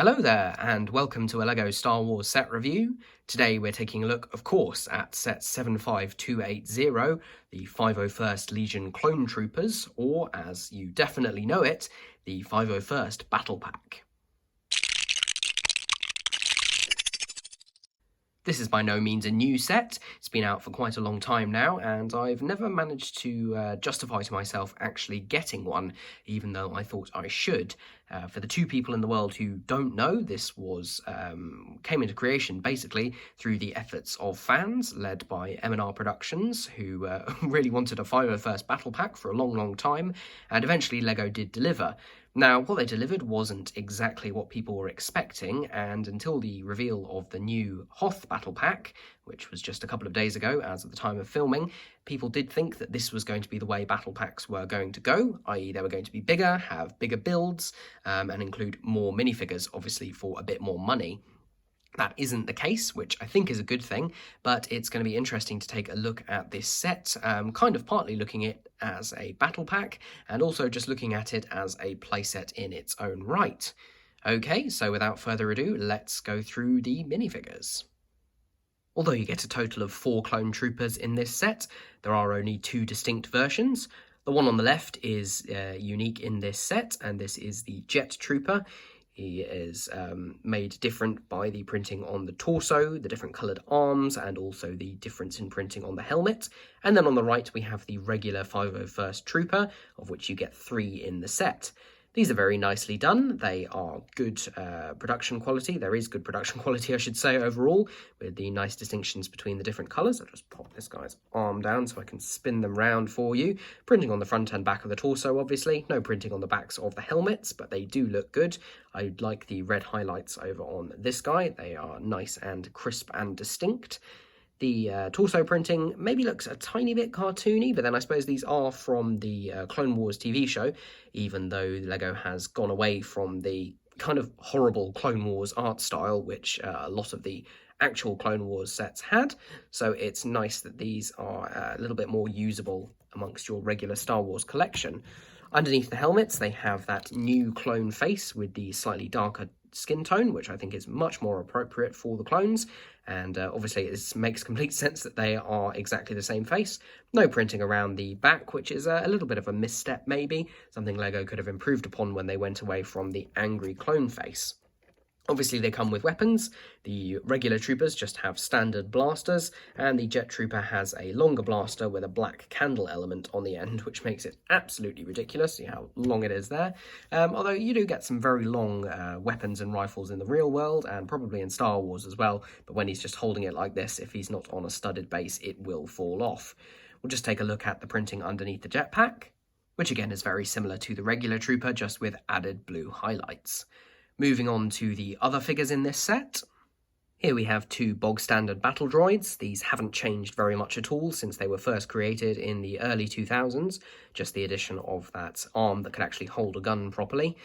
Hello there, and welcome to a LEGO Star Wars set review. Today we're taking a look, of course, at set 75280, the 501st Legion Clone Troopers, or as you definitely know it, the 501st Battlepack. This is by no means a new set. It's been out for quite a long time now, and I've never managed to justify to myself actually getting one, even though I thought I should. For the two people in the world who don't know, this came into creation basically through the efforts of fans led by M&R Productions, who really wanted a 501st Battle Pack for a long time, and eventually LEGO did deliver. Now, what they delivered wasn't exactly what people were expecting, and until the reveal of the new Hoth Battle Pack, which was just a couple of days ago as of the time of filming, people did think that this was going to be the way Battle Packs were going to go, i.e. they were going to be bigger, have bigger builds, and include more minifigures, obviously for a bit more money. That isn't the case, which I think is a good thing, but it's going to be interesting to take a look at this set, kind of partly looking at it as a battle pack, and also just looking at it as a playset in its own right. Okay, so without further ado, let's go through the minifigures. Although you get a total of 4 clone troopers in this set, there are only 2 distinct versions. The one on the left is unique in this set, and this is the Jet Trooper. He is made different by the printing on the torso, the different coloured arms, and also the difference in printing on the helmet. And then on the right we have the regular 501st Trooper, of which you get 3 in the set. These are very nicely done. They are good production quality. There is good production quality, I should say, overall, with the nice distinctions between the different colours. I'll just pop this guy's arm down so I can spin them round for you. Printing on the front and back of the torso, obviously. No printing on the backs of the helmets, but they do look good. I like the red highlights over on this guy. They are nice and crisp and distinct. The torso printing maybe looks a tiny bit cartoony, but then I suppose these are from the Clone Wars TV show, even though LEGO has gone away from the kind of horrible Clone Wars art style, which a lot of the actual Clone Wars sets had. So it's nice that these are a little bit more usable amongst your regular Star Wars collection. Underneath the helmets, they have that new clone face with the slightly darker skin tone, which I think is much more appropriate for the clones, and obviously it makes complete sense that they are exactly the same face. No printing around the back, which is a little bit of a misstep maybe, something LEGO could have improved upon when they went away from the angry clone face. Obviously they come with weapons. The regular troopers just have standard blasters, and the Jet Trooper has a longer blaster with a black candle element on the end, which makes it absolutely ridiculous. See how long it is there. Although you do get some very long weapons and rifles in the real world, and probably in Star Wars as well, but when he's just holding it like this, if he's not on a studded base, it will fall off. We'll just take a look at the printing underneath the jetpack, which again is very similar to the regular trooper, just with added blue highlights. Moving on to the other figures in this set. Here we have 2 bog standard battle droids. These haven't changed very much at all since they were first created in the early 2000s, just the addition of that arm that could actually hold a gun properly.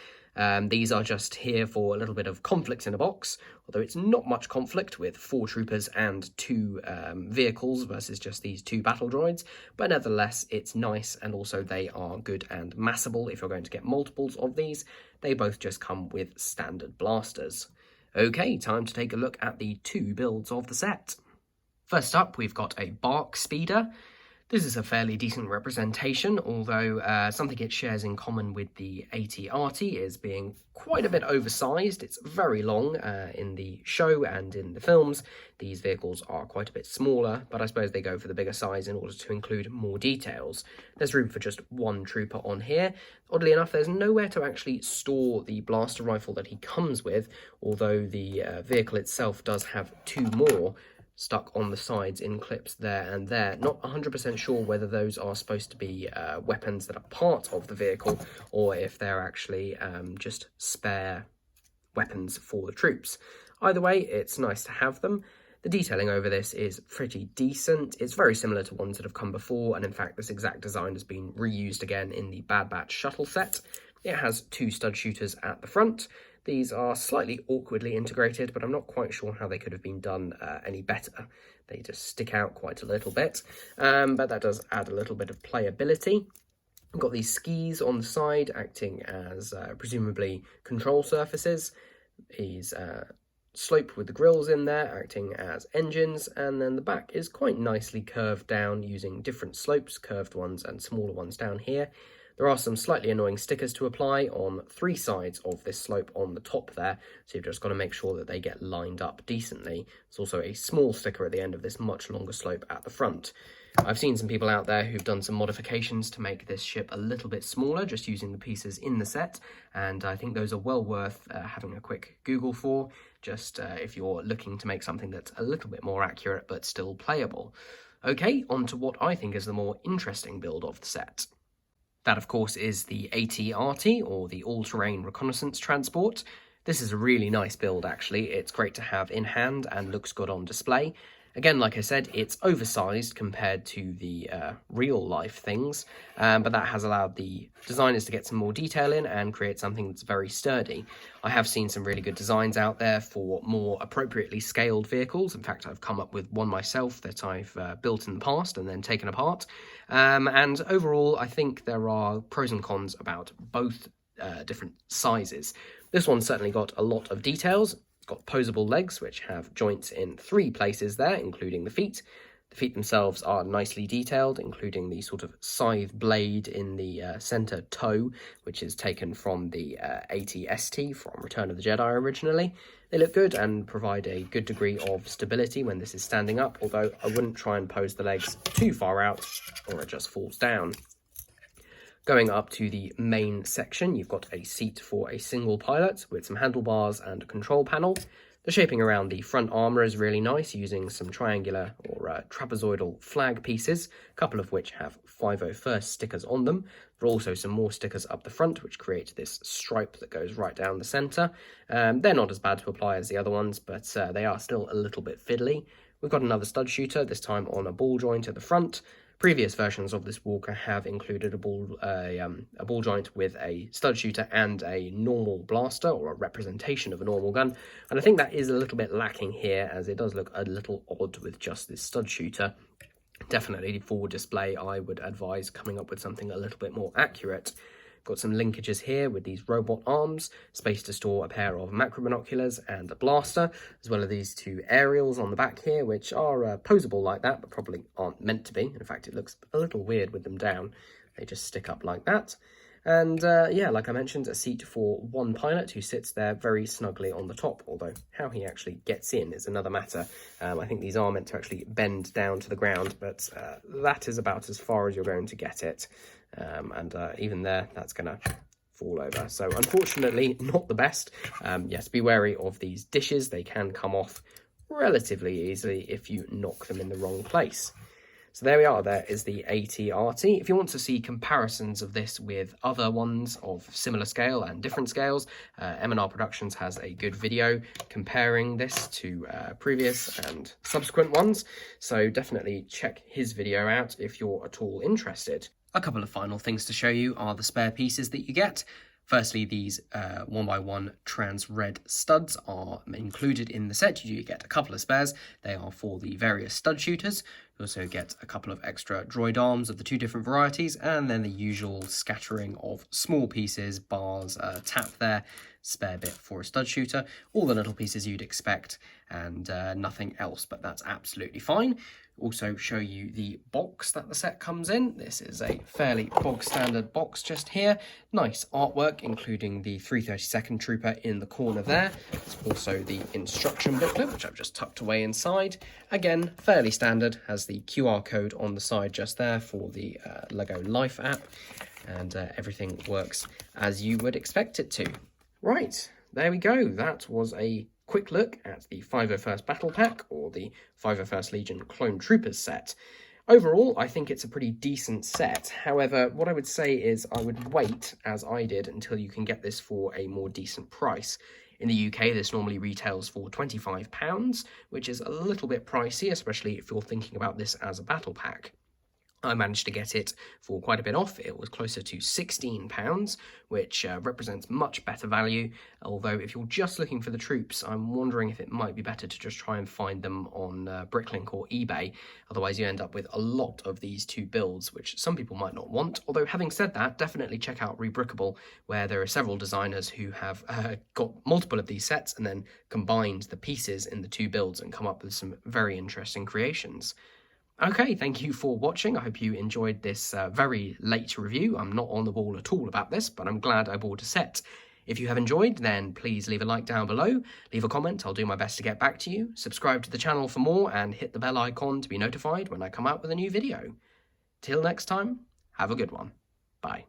These are just here for a little bit of conflict in a box, although it's not much conflict with 4 troopers and 2 vehicles versus just these 2 battle droids, but nevertheless it's nice, and also they are good and massable if you're going to get multiples of these. They both just come with standard blasters. Okay, time to take a look at the 2 builds of the set. First up, we've got a Bark Speeder. This is a fairly decent representation, although something it shares in common with the ATRT is being quite a bit oversized. It's very long in the show and in the films. These vehicles are quite a bit smaller, but I suppose they go for the bigger size in order to include more details. There's room for just 1 trooper on here. Oddly enough, there's nowhere to actually store the blaster rifle that he comes with, although the vehicle itself does have 2 more stuck on the sides in clips there and there. Not 100% sure whether those are supposed to be weapons that are part of the vehicle, or if they're actually just spare weapons for the troops. Either way, it's nice to have them. The detailing over this is pretty decent. It's very similar to ones that have come before, and in fact this exact design has been reused again in the Bad Batch shuttle set. It has 2 stud shooters at the front. These are slightly awkwardly integrated, but I'm not quite sure how they could have been done any better. They just stick out quite a little bit, but that does add a little bit of playability. We've got these skis on the side acting as presumably control surfaces. is slope with the grills in there acting as engines, and then the back is quite nicely curved down using different slopes, curved ones and smaller ones down here. There are some slightly annoying stickers to apply on 3 sides of this slope on the top there, so you've just got to make sure that they get lined up decently. There's also a small sticker at the end of this much longer slope at the front. I've seen some people out there who've done some modifications to make this ship a little bit smaller, just using the pieces in the set, and I think those are well worth having a quick Google for, just if you're looking to make something that's a little bit more accurate but still playable. Okay, on to what I think is the more interesting build of the set. That, of course, is the ATRT, or the All-Terrain Reconnaissance Transport. This is a really nice build, actually. It's great to have in hand and looks good on display. Again, like I said, it's oversized compared to the real-life things, but that has allowed the designers to get some more detail in and create something that's very sturdy. I have seen some really good designs out there for more appropriately scaled vehicles. In fact, I've come up with one myself that I've built in the past and then taken apart. And overall, I think there are pros and cons about both different sizes. This one's certainly got a lot of details. Got posable legs, which have joints in 3 places there, including the feet. The feet themselves are nicely detailed, including the sort of scythe blade in the centre toe, which is taken from the ATST from Return of the Jedi originally. They look good and provide a good degree of stability when this is standing up, although I wouldn't try and pose the legs too far out or it just falls down. Going up to the main section, you've got a seat for a single pilot with some handlebars and a control panel. The shaping around the front armour is really nice, using some triangular or trapezoidal flag pieces, a couple of which have 501st stickers on them. There are also some more stickers up the front, which create this stripe that goes right down the centre. They're not as bad to apply as the other ones, but they are still a little bit fiddly. We've got another stud shooter, this time on a ball joint at the front. Previous versions of this walker have included a ball joint with a stud shooter and a normal blaster, or a representation of a normal gun, and I think that is a little bit lacking here, as it does look a little odd with just this stud shooter. Definitely for display, I would advise coming up with something a little bit more accurate. Got some linkages here with these robot arms, space to store a pair of macro binoculars and a blaster, as well as these 2 aerials on the back here, which are posable like that, but probably aren't meant to be. In fact, it looks a little weird with them down. They just stick up like that. And yeah, like I mentioned, a seat for 1 pilot who sits there very snugly on the top, although how he actually gets in is another matter. I think these are meant to actually bend down to the ground, but that is about as far as you're going to get it. And even there, that's going to fall over. So unfortunately, not the best. Yes, be wary of these dishes. They can come off relatively easily if you knock them in the wrong place. So there we are, there is the ATRT. If you want to see comparisons of this with other ones of similar scale and different scales, M&R Productions has a good video comparing this to previous and subsequent ones. So definitely check his video out if you're at all interested. A couple of final things to show you are the spare pieces that you get. Firstly, these 1x1 trans red studs are included in the set. You do get a couple of spares. They are for the various stud shooters. You also get a couple of extra droid arms of the 2 different varieties, and then the usual scattering of small pieces, bars, tap there, spare bit for a stud shooter, all the little pieces you'd expect, and nothing else, but that's absolutely fine. Also show you the box that the set comes in. This is a fairly bog standard box just here. Nice artwork, including the 332nd Trooper in the corner there. There's also the instruction booklet, which I've just tucked away inside. Again, fairly standard, has the QR code on the side just there for the LEGO Life app, and everything works as you would expect it to. Right, there we go. That was a quick look at the 501st Battle Pack, or the 501st Legion Clone Troopers set. Overall, I think it's a pretty decent set. However, what I would say is I would wait, as I did, until you can get this for a more decent price. In the UK, this normally retails for £25, which is a little bit pricey, especially if you're thinking about this as a battle pack. I managed to get it for quite a bit off. It was closer to £16, which represents much better value. Although if you're just looking for the troops, I'm wondering if it might be better to just try and find them on Bricklink or eBay. Otherwise you end up with a lot of these two builds, which some people might not want. Although having said that, definitely check out Rebrickable, where there are several designers who have got multiple of these sets and then combined the pieces in the two builds and come up with some very interesting creations. Okay, thank you for watching. I hope you enjoyed this very late review. I'm not on the ball at all about this, but I'm glad I bought a set. If you have enjoyed, then please leave a like down below, leave a comment, I'll do my best to get back to you, subscribe to the channel for more, and hit the bell icon to be notified when I come out with a new video. Till next time, have a good one. Bye.